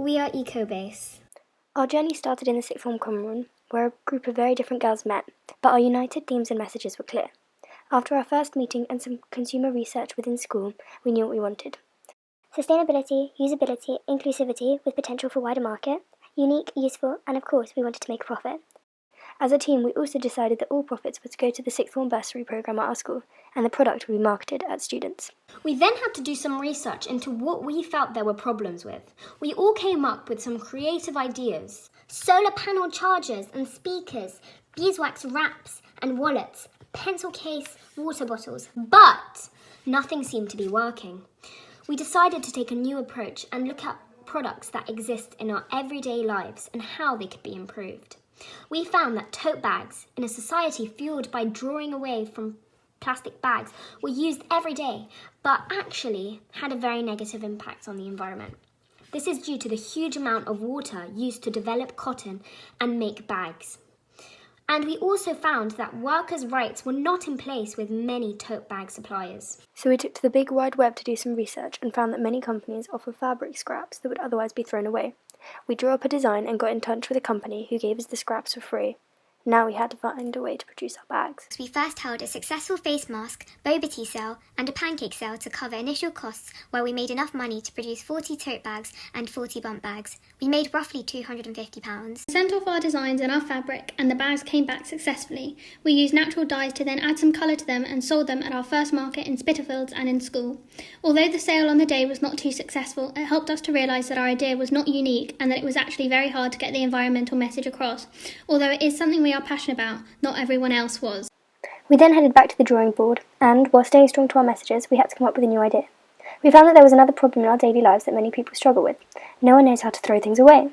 We are ecobase. Our journey started in the sixth form common room, where a group of very different girls met, but our united themes and messages were clear. After our first meeting and some consumer research within school, we knew what we wanted. Sustainability, usability, inclusivity with potential for wider market, unique, useful, and of course we wanted to make a profit. As a team, we also decided that all profits were to go to the sixth form bursary programme at our school, and the product would be marketed at students. We then had to do some research into what we felt there were problems with. We all came up with some creative ideas. Solar panel chargers and speakers, beeswax wraps and wallets, pencil case, water bottles, but nothing seemed to be working. We decided to take a new approach and look at products that exist in our everyday lives and how they could be improved. We found that tote bags, in a society fueled by drawing away from plastic bags, were used every day, but actually had a very negative impact on the environment. This is due to the huge amount of water used to develop cotton and make bags. And we also found that workers' rights were not in place with many tote bag suppliers. So we took to the big wide web to do some research and found that many companies offer fabric scraps that would otherwise be thrown away. We drew up a design and got in touch with a company who gave us the scraps for free. Now we had to find a way to produce our bags. We first held a successful face mask, boba tea sale and a pancake sale to cover initial costs, where we made enough money to produce 40 tote bags and 40 bump bags. We made roughly £250. We sent off our designs and our fabric and the bags came back successfully. We used natural dyes to then add some colour to them and sold them at our first market in Spitalfields and in school. Although the sale on the day was not too successful, it helped us to realise that our idea was not unique and that it was actually very hard to get the environmental message across. Although it is something we are passionate about, not everyone else was. We then headed back to the drawing board and, while staying strong to our messages, we had to come up with a new idea. We found that there was another problem in our daily lives that many people struggle with. No one knows how to throw things away.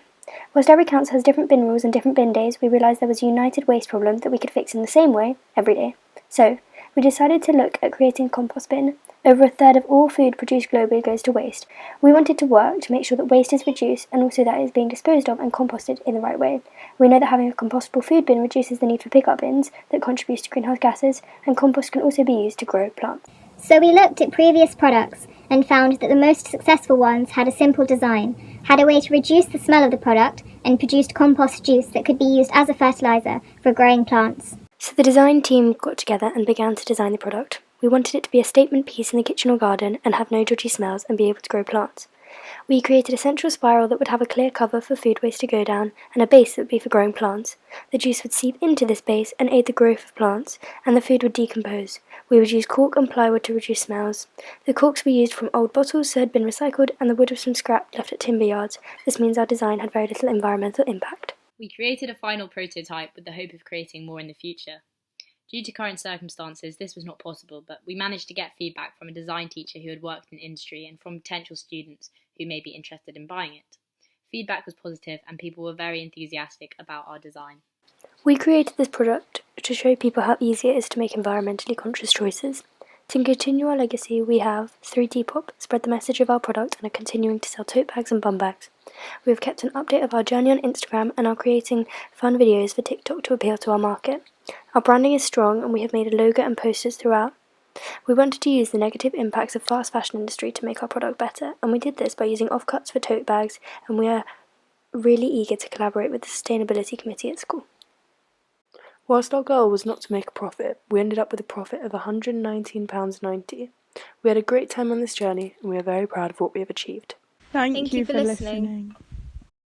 Whilst every council has different bin rules and different bin days, we realised there was a united waste problem that we could fix in the same way every day. So, we decided to look at creating a compost bin. Over a third of all food produced globally goes to waste. We wanted to work to make sure that waste is reduced and also that it is being disposed of and composted in the right way. We know that having a compostable food bin reduces the need for pickup bins that contributes to greenhouse gases, and compost can also be used to grow plants. So we looked at previous products and found that the most successful ones had a simple design, had a way to reduce the smell of the product, and produced compost juice that could be used as a fertiliser for growing plants. So the design team got together and began to design the product. We wanted it to be a statement piece in the kitchen or garden and have no dodgy smells and be able to grow plants. We created a central spiral that would have a clear cover for food waste to go down and a base that would be for growing plants. The juice would seep into this base and aid the growth of plants, and the food would decompose. We would use cork and plywood to reduce smells. The corks were used from old bottles so had been recycled, and the wood was from scrap left at timber yards. This means our design had very little environmental impact. We created a final prototype with the hope of creating more in the future. Due to current circumstances, this was not possible, but we managed to get feedback from a design teacher who had worked in industry and from potential students who may be interested in buying it. Feedback was positive and people were very enthusiastic about our design. We created this product to show people how easy it is to make environmentally conscious choices. To continue our legacy, we have, through Depop, spread the message of our product and are continuing to sell tote bags and bum bags. We have kept an update of our journey on Instagram and are creating fun videos for TikTok to appeal to our market. Our branding is strong and we have made a logo and posters throughout. We wanted to use the negative impacts of fast fashion industry to make our product better, and we did this by using offcuts for tote bags, and we are really eager to collaborate with the Sustainability Committee at school. Whilst our goal was not to make a profit, we ended up with a profit of £119.90. We had a great time on this journey and we are very proud of what we have achieved. Thank you for listening.